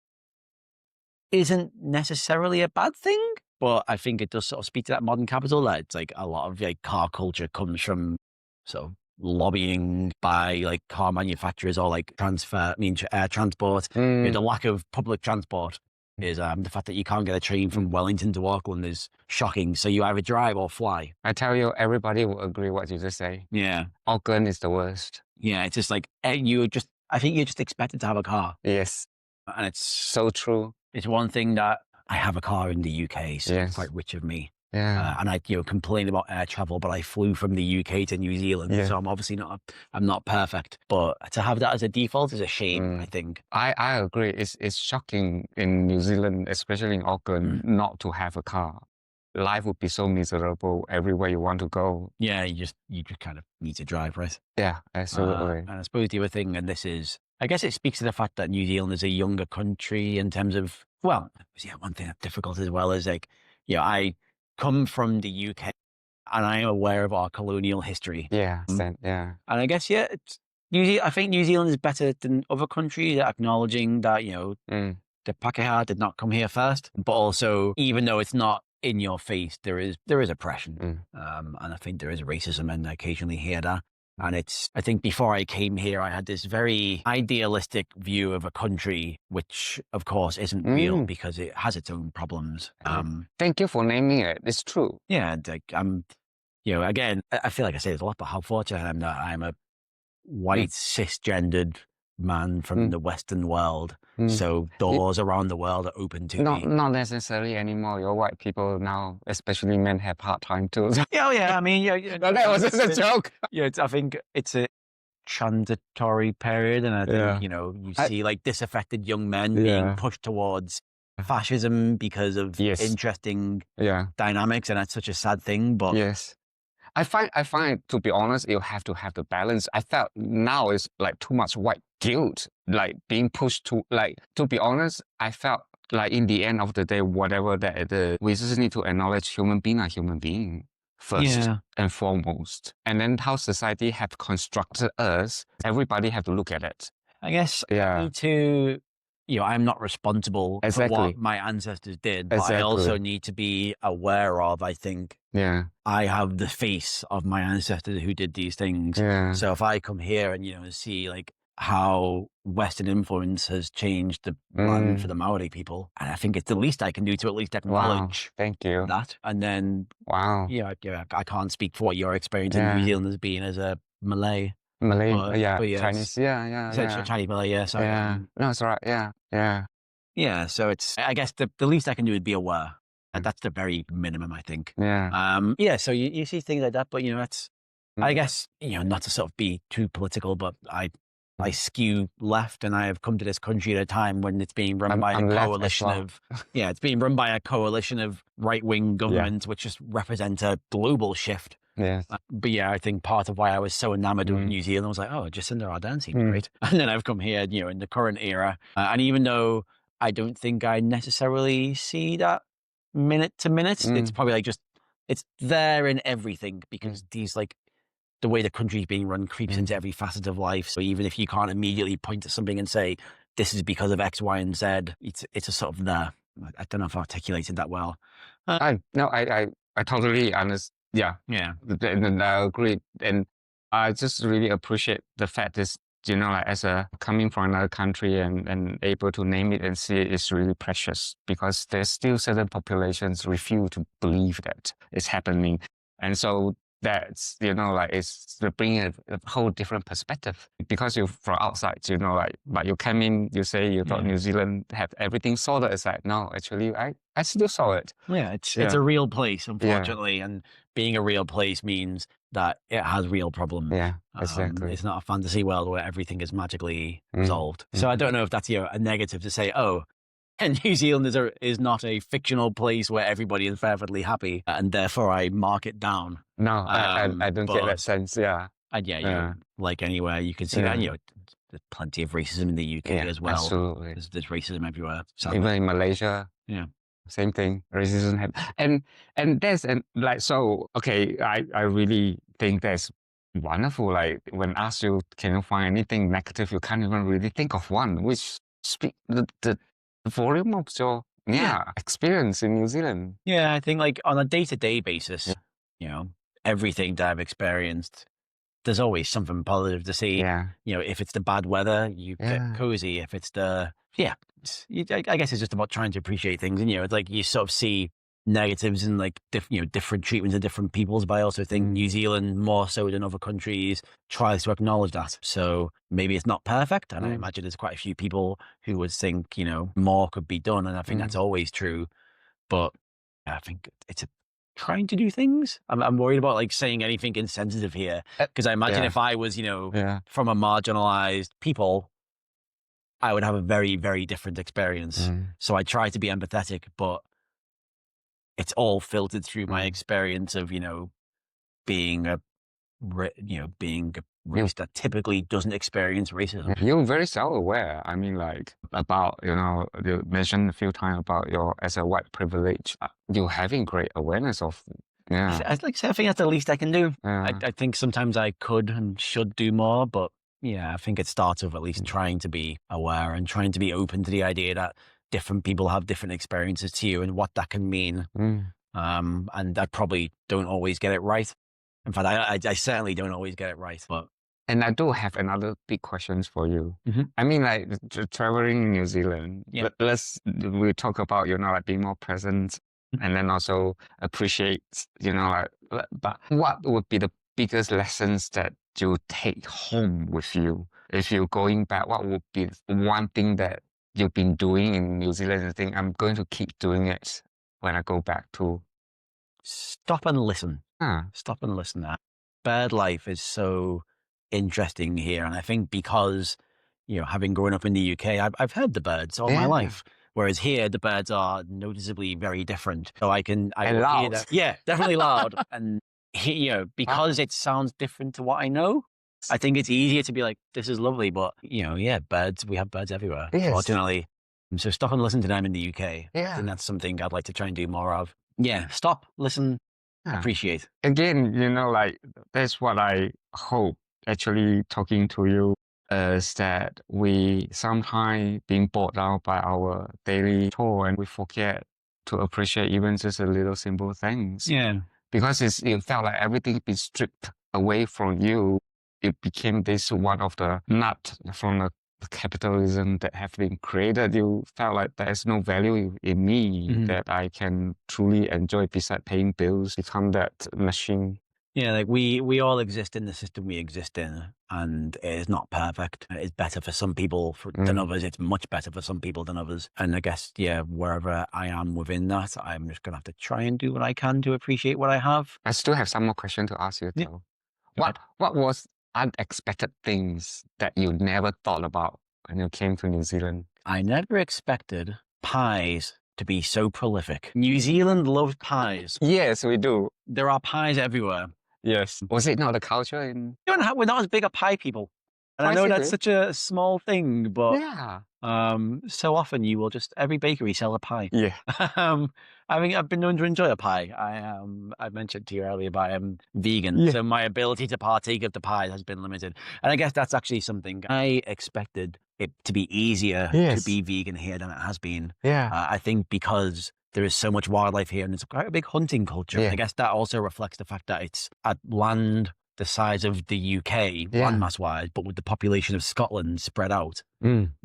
S1: isn't necessarily a bad thing, but I think it does sort of speak to that modern capital, that it's like a lot of like car culture comes from sort of lobbying by like car manufacturers or like air transport. The lack of public transport is the fact that you can't get a train from Wellington to Auckland is shocking. So you either drive or fly.
S2: I tell you, everybody will agree what you just say.
S1: Yeah.
S2: Auckland is the worst.
S1: Yeah, it's just like I think you're just expected to have a car.
S2: Yes.
S1: And it's
S2: so true.
S1: It's one thing that I have a car in the UK, so it's quite rich of me.
S2: Yeah.
S1: And I, complain about air travel, but I flew from the UK to New Zealand, so I'm obviously I'm not perfect. But to have that as a default is a shame, I think.
S2: I agree. It's shocking in New Zealand, especially in Auckland, not to have a car. Life would be so miserable everywhere you want to go.
S1: Yeah, you just kind of need to drive, right?
S2: Yeah, absolutely.
S1: And I suppose the other thing, and this is, I guess it speaks to the fact that New Zealand is a younger country in terms of, one thing that's difficult as well is like, I come from the UK and I am aware of our colonial history.
S2: Yeah, and
S1: I guess, I think New Zealand is better than other countries at acknowledging that, the Pākehā did not come here first, but also, even though it's not in your face, there is oppression. And I think there is racism, and I occasionally hear that. And I think before I came here, I had this very idealistic view of a country, which of course isn't real because it has its own problems.
S2: Thank you for naming it. It's true.
S1: Yeah. Again, I feel like I say this a lot, but how fortunate I am that I'm a white cisgendered man from the Western world. So doors around the world are open to me.
S2: Not necessarily anymore. You're white people now, especially men, have part-time too.
S1: I mean,
S2: no, that was just a joke.
S1: I think it's a transitory period, and I think you see like disaffected young men being pushed towards fascism because of
S2: Yes.
S1: interesting
S2: Yeah.
S1: dynamics, and that's such a sad thing. But
S2: Yes. I find, to be honest, you have to have the balance. I felt now it's like too much white guilt, like being pushed to, like, to be honest, I felt like in the end of the day, whatever that it is, we just need to acknowledge human being are human being first
S1: yeah,
S2: and foremost. And then how society have constructed us, everybody have to look at it.
S1: I guess I
S2: Yeah,
S1: need to, I'm not responsible for what
S2: exactly.
S1: my ancestors did, but I also
S2: Exactly.
S1: need to be aware of, I think,
S2: Yeah.
S1: I have the face of my ancestors who did these things.
S2: Yeah.
S1: So if I come here and, see like how Western influence has changed the land for the Maori people, and I think it's the least I can do to at least
S2: Wow.
S1: acknowledge
S2: Thank you.
S1: that. And then,
S2: Wow.
S1: I can't speak for what your experience in New
S2: Yeah.
S1: Zealand has been as a Malay.
S2: Malay.
S1: But
S2: Yeah.
S1: yeah,
S2: Chinese. Yeah. Yeah.
S1: Chinese Malay, yeah. Sorry.
S2: Yeah. No, it's all right. Yeah. Yeah.
S1: Yeah, so I guess the least I can do is be aware.
S2: Mm.
S1: That's the very minimum, I think.
S2: Yeah.
S1: Yeah, so you see things like that, but that's, I
S2: Mm.
S1: guess, not to sort of be too political, but I
S2: Mm.
S1: skew left, and I have come to this country at a time when it's being run by
S2: I'm
S1: a
S2: left as
S1: coalition
S2: well.
S1: of, it's being run by a coalition of right-wing governments, which just represent a global shift.
S2: Yes.
S1: But yeah, I think part of why I was so enamored with New Zealand was like, oh, Jacinda Ardern seems great. And then I've come here, in the current era. And even though I don't think I necessarily see that minute to minute, it's probably like it's there in everything, because these, like, the way the country's being run creeps into every facet of life. So even if you can't immediately point to something and say, this is because of X, Y, and Z, it's a sort of there. I don't know if I articulated that well.
S2: I totally understand. Yeah.
S1: Yeah.
S2: And I agree. And I just really appreciate the fact is, like, as a coming from another country and able to name it and see it is really precious, because there's still certain populations refuse to believe that it's happening. And so that's, like, it's to bring a whole different perspective, because you're from outside, like, but you come in, you say you thought New Zealand have everything sorted. It's like, no, actually, I still saw it.
S1: Yeah, it's a real place, unfortunately, and being a real place means that it has real problems.
S2: Yeah, exactly.
S1: It's not a fantasy world where everything is magically resolved. So I don't know if that's a negative to say, oh, and New Zealand is not a fictional place where everybody is perfectly happy, and therefore I mark it down.
S2: No, I don't get that sense. Yeah.
S1: And like anywhere, you can see that. And, there's plenty of racism in the UK as well.
S2: Absolutely.
S1: There's racism everywhere. Sadly.
S2: Even in Malaysia.
S1: Yeah.
S2: Same thing. Racism and there's like, so okay, I really think that's wonderful. Like, when asked you, can you find anything negative, you can't even really think of one, which speak the volume of your experience in New Zealand.
S1: Yeah, I think, like, on a day-to-day basis, everything that I've experienced, there's always something positive to see.
S2: Yeah.
S1: If it's the bad weather, you get cozy. If it's I guess it's just about trying to appreciate things. And, it's like you sort of see negatives and, like, different treatments of different peoples. But I also think New Zealand, more so than other countries, tries to acknowledge that. So maybe it's not perfect. And I imagine there's quite a few people who would think, more could be done. And I think that's always true. But I think it's trying to do things. I'm worried about, like, saying anything insensitive here, because I imagine if I was, from a marginalized people, I would have a very, very different experience. So I try to be empathetic, but it's all filtered through my experience of, being a race that typically doesn't experience racism.
S2: You're very self-aware. I mean, like, about, you mentioned a few times about as a white privilege, you're having great awareness of,
S1: I think that's the least I can do. I think sometimes I could and should do more, but I think it starts with at least trying to be aware and trying to be open to the idea that different people have different experiences to you and what that can mean. And I probably don't always get it right. In fact, I certainly don't always get it right. But
S2: and I do have another big questions for you. I mean, like, traveling in New Zealand, we talk about, like, being more present and then also appreciate, like, but what would be the biggest lessons that you take home with you? If you're going back, what would be one thing that you've been doing in New Zealand and think, I'm going to keep doing it when I go back to?
S1: Stop and listen. Stop and listen. Bird life is so interesting here. And I think because, having grown up in the UK, I've heard the birds all my life. Whereas here, the birds are noticeably very different. So I
S2: And
S1: will hear
S2: loud.
S1: that. Yeah, definitely loud. And because it sounds different to what I know, I think it's easier to be like, this is lovely. But, yeah, birds, we have birds everywhere,
S2: Yes.
S1: fortunately. So stop and listen to them in the UK. I
S2: Yeah.
S1: think that's something I'd like to try and do more of. Yeah, stop, listen,
S2: Yeah.
S1: appreciate.
S2: Again, like that's what I hope actually talking to you is that we sometimes being bogged down by our daily chore and we forget to appreciate even just a little simple things.
S1: Yeah.
S2: Because it felt like everything been stripped away from you. It became this one of the nut from the capitalism that have been created. You felt like there's no value in me that I can truly enjoy besides paying bills, become that machine.
S1: Yeah, like we all exist in the system we exist in, and it is not perfect. It's better for some people than others. It's much better for some people than others. And I guess, wherever I am within that, I'm just going to have to try and do what I can to appreciate what I have.
S2: I still have some more questions to ask you, though. What was unexpected things that you never thought about when you came to New Zealand?
S1: I never expected pies to be so prolific. New Zealand loves pies.
S2: Yes, we do.
S1: There are pies everywhere.
S2: Yes. Was it not the culture in?
S1: We're not as big a pie people. And I know that's such a small thing, but so often you will just, every bakery sell a pie.
S2: Yeah.
S1: I mean, I've been known to enjoy a pie. I mentioned to you earlier, but I am vegan. So my ability to partake of the pie has been limited. And I guess that's actually something I expected it to be easier to be vegan here than it has been.
S2: Yeah.
S1: I think because there is so much wildlife here and it's quite a big hunting culture. I guess that also reflects the fact that it's at land the size of the UK, landmass-wise, but with the population of Scotland spread out.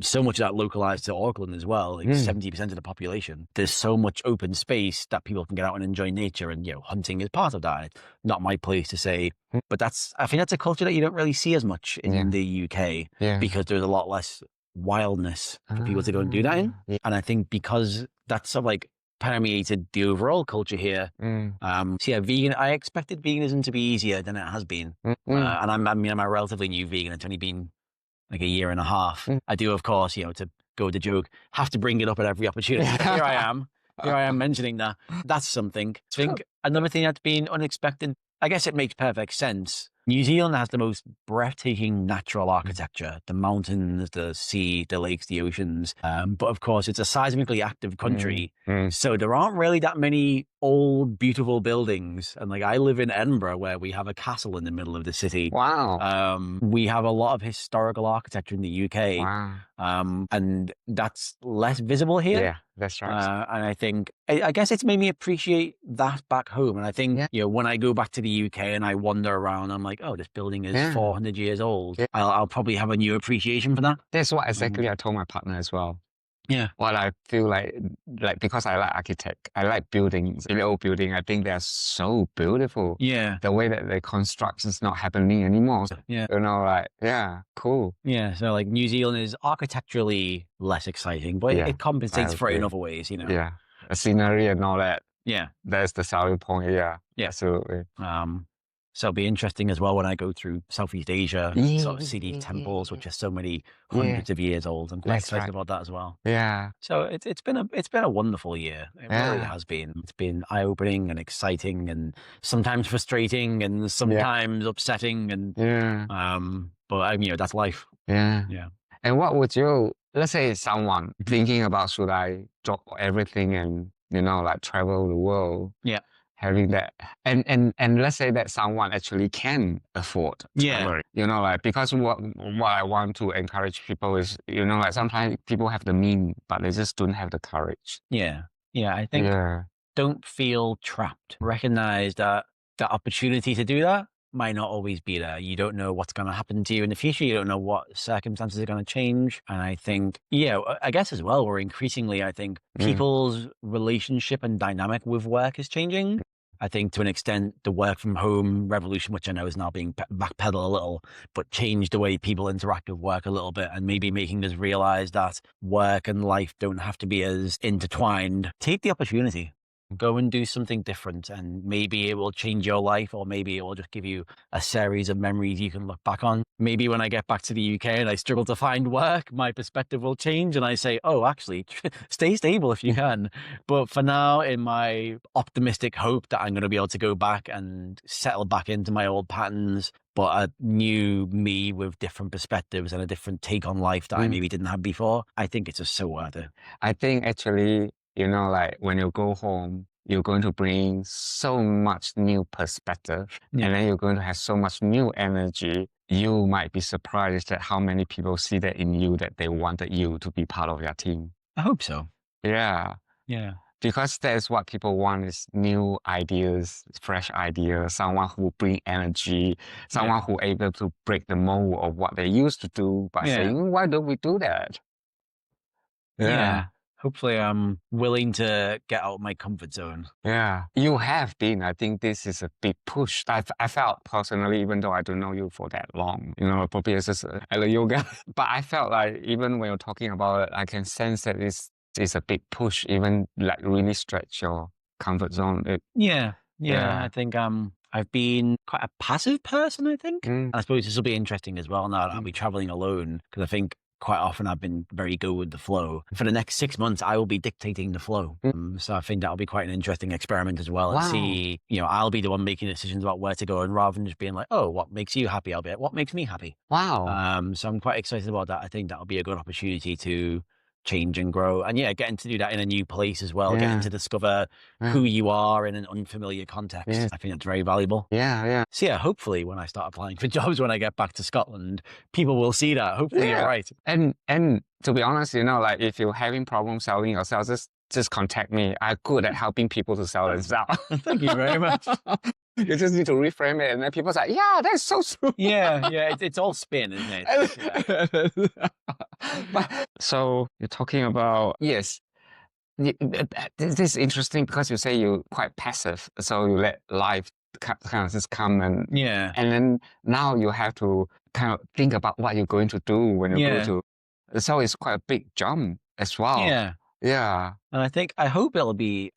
S1: So much of that localized to Auckland as well, like 70% of the population. There's so much open space that people can get out and enjoy nature, and hunting is part of that. It's not my place to say, but I think that's a culture that you don't really see as much in the UK because there's a lot less wildness for people to go and do that in. And I think because that's sort of like permeated the overall culture here. Vegan. I expected veganism to be easier than it has been, and I'm a relatively new vegan. It's only been like a year and a half. I do, of course, to go with the joke, have to bring it up at every opportunity. Here I am mentioning that. That's something. I think another thing that's been unexpected. I guess it makes perfect sense. New Zealand has the most breathtaking natural architecture, the mountains, the sea, the lakes, the oceans. But of course, it's a seismically active country. So there aren't really that many old, beautiful buildings. And like I live in Edinburgh where we have a castle in the middle of the city.
S2: Wow.
S1: We have a lot of historical architecture in the UK.
S2: Wow.
S1: And that's less visible here.
S2: Yeah, that's right.
S1: And I think, I guess it's made me appreciate that back home. And I think, when I go back to the UK and I wander around, I'm like, oh, this building is 400 years old. I'll probably have a new appreciation for that.
S2: That's what exactly I told my partner as well.
S1: Yeah.
S2: What I feel like because I like architect, I like buildings, the old building. I think they're so beautiful.
S1: Yeah.
S2: The way that the construction is not happening anymore.
S1: Yeah.
S2: Cool.
S1: Yeah. So like New Zealand is architecturally less exciting, but it compensates for it in other ways,
S2: Yeah. The scenery and all that.
S1: Yeah.
S2: That's the selling point. Yeah.
S1: Yeah.
S2: Absolutely.
S1: So it'll be interesting as well when I go through Southeast Asia, sort of see these temples, which are so many hundreds of years old. I'm quite excited about that as well.
S2: Yeah.
S1: So it's been a wonderful year. It really has been. It's been eye-opening and exciting, and sometimes frustrating, and sometimes upsetting, and but that's life.
S2: Yeah.
S1: Yeah.
S2: And what would you, let's say, someone thinking about should I drop everything and travel the world?
S1: Yeah.
S2: Having that, and let's say that someone actually can afford traveling, because what I want to encourage people is, sometimes people have the means, but they just don't have the courage.
S1: Yeah. I think don't feel trapped. Recognize that the opportunity to do that might not always be there. You don't know what's going to happen to you in the future. You don't know what circumstances are going to change. And I think, I guess as well, we're increasingly, I think, people's relationship and dynamic with work is changing. I think to an extent, the work from home revolution, which I know is now being backpedaled a little, but changed the way people interact with work a little bit, and maybe making us realize that work and life don't have to be as intertwined. Take the opportunity. Go and do something different, and maybe it will change your life, or maybe it will just give you a series of memories you can look back on. Maybe when I get back to the UK and I struggle to find work, my perspective will change and I say, oh, actually, stay stable if you can. But for now, in my optimistic hope that I'm going to be able to go back and settle back into my old patterns, but a new me with different perspectives and a different take on life that I maybe didn't have before, I think it's just so worth it.
S2: I think actually, you know, like when you go home, you're going to bring so much new perspective, and then you're going to have so much new energy. You might be surprised at how many people see that in you, that they wanted you to be part of their team.
S1: I hope so.
S2: Yeah.
S1: Yeah.
S2: Because that's what people want, is new ideas, fresh ideas, someone who bring energy, someone who able to break the mold of what they used to do by saying, why don't we do that?
S1: Yeah. Hopefully I'm willing to get out of my comfort zone.
S2: Yeah, you have been. I think this is a big push. I felt personally, even though I don't know you for that long, you know, probably it's just hello yoga. But I felt like even when you're talking about it, I can sense that this is a big push, even like really stretch your comfort zone.
S1: Yeah. I think I've been quite a passive person, I think. And I suppose this will be interesting as well now that I'll be traveling alone, because I think quite often I've been very go with the flow. For the next 6 months, I will be dictating the flow. So I think that'll be quite an interesting experiment as well. And see, you know, I'll be the one making decisions about where to go, and rather than just being like, oh, what makes you happy? I'll be like, what makes me happy?
S2: Wow.
S1: So I'm quite excited about that. I think that'll be a good opportunity to change and grow, and getting to do that in a new place as well, getting to discover who you are in an unfamiliar context. I think that's very valuable. So hopefully when I start applying for jobs when I get back to Scotland, people will see that. Hopefully you're right.
S2: And to be honest, you know, like if you're having problems selling yourself, just contact me. I'm good at helping people to sell themselves.
S1: Thank you very much.
S2: You just need to reframe it, and then people say, yeah, that's so true.
S1: It's all spin, isn't it?
S2: But, so you're talking about, this is interesting because you say you're quite passive, so you let life kind of just come, and then now you have to kind of think about what you're going to do when you go to, so it's quite a big jump as well. And
S1: I think it'll be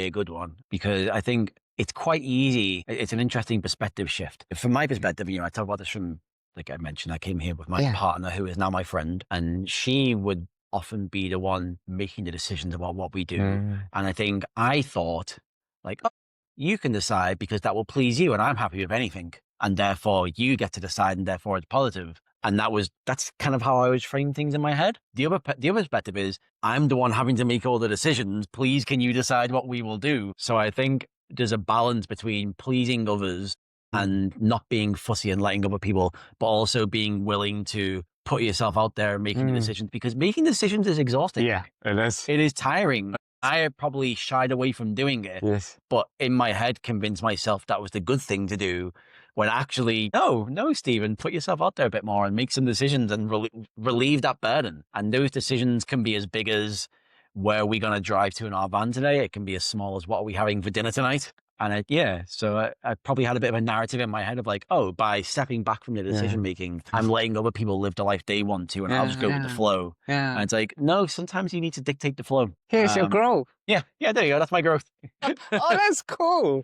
S1: a good one, because I think it's quite easy. It's an interesting perspective shift. From my perspective, you know, I talk about this from, like I mentioned, I came here with my partner, who is now my friend, and she would often be the one making the decisions about what we do. And I think I thought, like, oh, you can decide because that will please you, and I'm happy with anything, and therefore you get to decide, and therefore it's positive. And that's kind of how I always frame things in my head. The other perspective is, I'm the one having to make all the decisions. Please, can you decide what we will do? So I think there's a balance between pleasing others and not being fussy and letting other people, but also being willing to put yourself out there and making the decisions, because making decisions is exhausting.
S2: Yeah, it is.
S1: It is tiring. I probably shied away from doing it, but in my head convinced myself that was the good thing to do, when actually, no, Stephen, put yourself out there a bit more and make some decisions and relieve that burden. And those decisions can be as big as, where are we going to drive to in our van today? It can be as small as, what are we having for dinner tonight? And so I probably had a bit of a narrative in my head of like, oh, by stepping back from the decision making, I'm letting other people live the life they want to, and I'll just go with the flow. And it's like, no, sometimes you need to dictate the flow.
S2: Here's your growth.
S1: There you go. That's my growth.
S2: Oh, that's cool.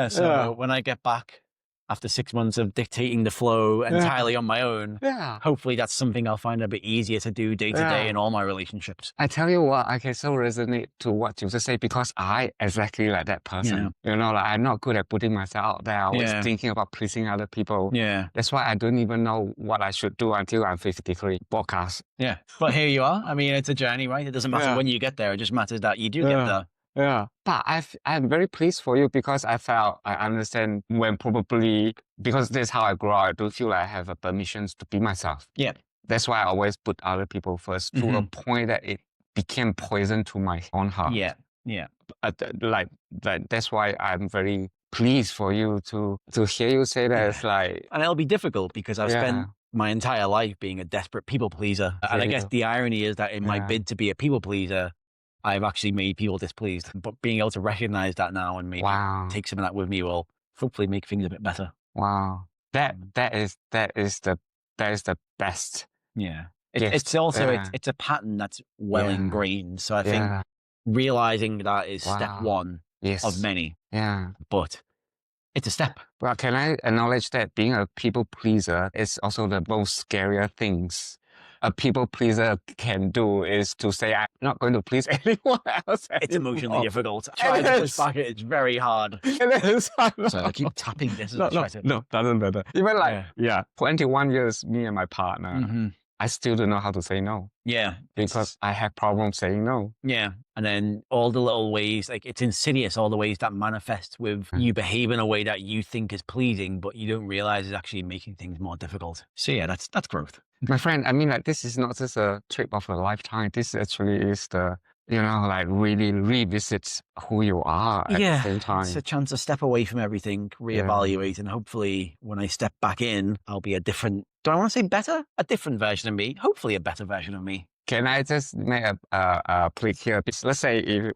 S1: So when I get back after 6 months of dictating the flow entirely on my own, hopefully that's something I'll find a bit easier to do day to day in all my relationships.
S2: I tell you what, I can so resonate to what you just say, because I exactly like that person. You know, like, I'm not good at putting myself out there. I was thinking about pleasing other people. That's why I don't even know what I should do until I'm 53. Podcast.
S1: But here you are. I mean, it's a journey, right? It doesn't matter when you get there. It just matters that you do get there.
S2: But I'm very pleased for you, because I understand when probably, because this is how I grow, I don't feel like I have a permissions to be myself. That's why I always put other people first, to a point that it became poison to my own heart. That's why I'm very pleased for you to hear you say that. It's like,
S1: and it'll be difficult, because I've spent my entire life being a desperate people pleaser. And I guess the irony is that in my bid to be a people pleaser, I've actually made people displeased. But being able to recognize that now and maybe take some of that with me will hopefully make things a bit better.
S2: Wow. That is the best.
S1: It's also, it's a pattern that's well ingrained. So I think realizing that is step one.
S2: Yes.
S1: of many.
S2: Yeah.
S1: But it's a step.
S2: Well, can I acknowledge that being a people pleaser is also the most scarier things a people pleaser can do is to say, I'm not going to please anyone else
S1: It's emotionally
S2: anymore.
S1: difficult. Trying to push back, it's very hard.
S2: It is.
S1: So I keep tapping this as
S2: No,
S1: I try to.
S2: doesn't matter. Even like,
S1: Yeah.
S2: 21 years, me and my partner, I still don't know how to say no.
S1: Yeah.
S2: Because I have problems saying no.
S1: Yeah. And then all the little ways, like it's insidious, all the ways that manifest with you behave in a way that you think is pleasing, but you don't realize is actually making things more difficult. So yeah, that's growth.
S2: My friend, I mean, like, this is not just a trip of a lifetime. This actually is the, like really revisits who you are at the same time.
S1: It's a chance to step away from everything, reevaluate, and hopefully when I step back in, I'll be a different, do I want to say better? A different version of me, hopefully a better version of me.
S2: Can I just make a plea here? Let's say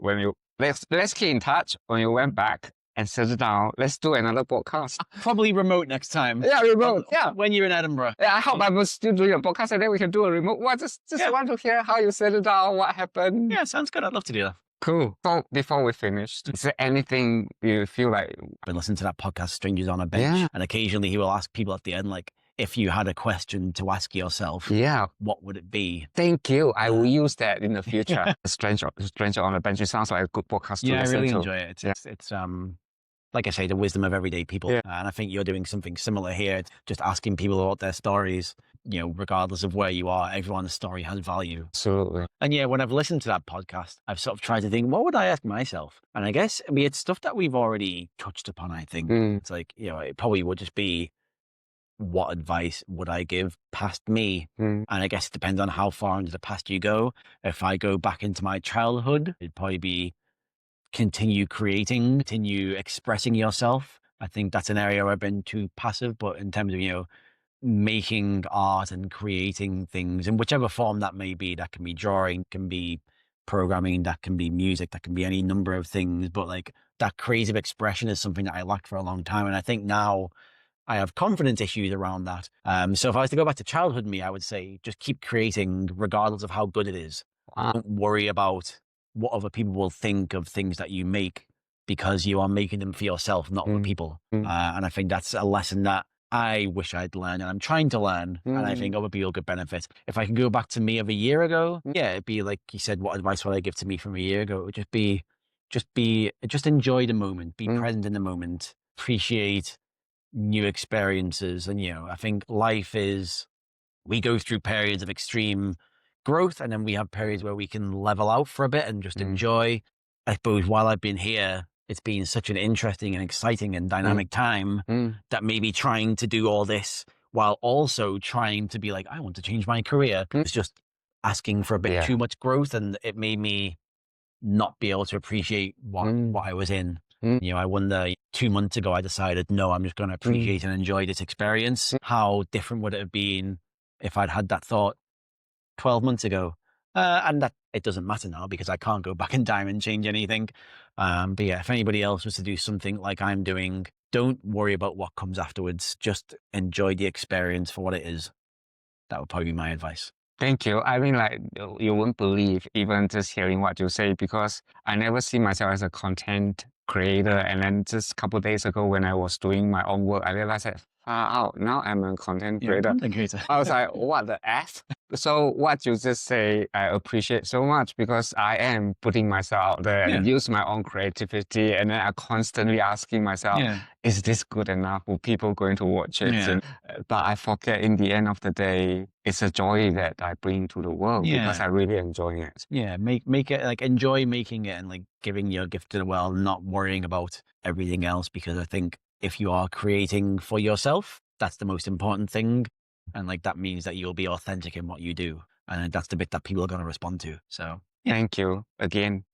S2: let's keep in touch when you went back and settle down. Let's do another podcast.
S1: Probably remote next time.
S2: Yeah, remote. Yeah.
S1: When you're in Edinburgh.
S2: Yeah, I hope I will still do your podcast and then we can do a remote one. Just want to hear how you settled down, what happened.
S1: Yeah, sounds good. I'd love to do that.
S2: Cool. So before we finish, is there anything you feel like?
S1: I've been listening to that podcast, Strangers on a Bench, and occasionally he will ask people at the end, like, if you had a question to ask yourself, what would it be?
S2: Thank you. I will use that in the future. Stranger on a Bench. It sounds like a good podcast to listen to.
S1: I really enjoy it. It's like I say, the wisdom of everyday people. And I think you're doing something similar here, just asking people about their stories, regardless of where you are, everyone's story has value.
S2: Absolutely.
S1: And when I've listened to that podcast, I've sort of tried to think, what would I ask myself? And I guess, it's stuff that we've already touched upon, I think. It's like, it probably would just be, what advice would I give past me? And I guess it depends on how far into the past you go. If I go back into my childhood, it'd probably be continue creating, continue expressing yourself. I think that's an area where I've been too passive, but in terms of, making art and creating things in whichever form that may be, that can be drawing, can be programming, that can be music, that can be any number of things. But like that creative expression is something that I lacked for a long time. And I think now I have confidence issues around that. So if I was to go back to childhood me, I would say just keep creating regardless of how good it is. Don't worry about what other people will think of things that you make, because you are making them for yourself, not for people. And I think that's a lesson that I wish I'd learned and I'm trying to learn. And I think other people could benefit. If I can go back to me of a year ago, it'd be like you said, what advice would I give to me from a year ago? It would just enjoy the moment, be present in the moment, appreciate new experiences. And, I think life is, we go through periods of extreme growth and then we have periods where we can level out for a bit and just enjoy. I suppose while I've been here, it's been such an interesting and exciting and dynamic time that maybe trying to do all this while also trying to be like, I want to change my career. It's just asking for a bit too much growth, and it made me not be able to appreciate what I was in. I wonder, 2 months ago, I decided, no, I'm just going to appreciate and enjoy this experience. How different would it have been if I'd had that thought 12 months ago? And that it doesn't matter now because I can't go back in time and change anything. But if anybody else was to do something like I'm doing, don't worry about what comes afterwards. Just enjoy the experience for what it is. That would probably be my advice.
S2: Thank you. I mean, like, you won't believe even just hearing what you say, because I never see myself as a content creator. And then just a couple of days ago when I was doing my own work, I realized that now I'm a content creator. I was like, what the F? So what you just say, I appreciate so much, because I am putting myself out there and use my own creativity. And then I constantly asking myself, is this good enough? Will people going to watch it? And, but I forget in the end of the day, it's a joy that I bring to the world because I really enjoy it.
S1: Yeah, make it, like, enjoy making it and like giving your gift to the world, not worrying about everything else, because I think if you are creating for yourself, that's the most important thing. And like, that means that you'll be authentic in what you do. And that's the bit that people are going to respond to. So
S2: thank you again.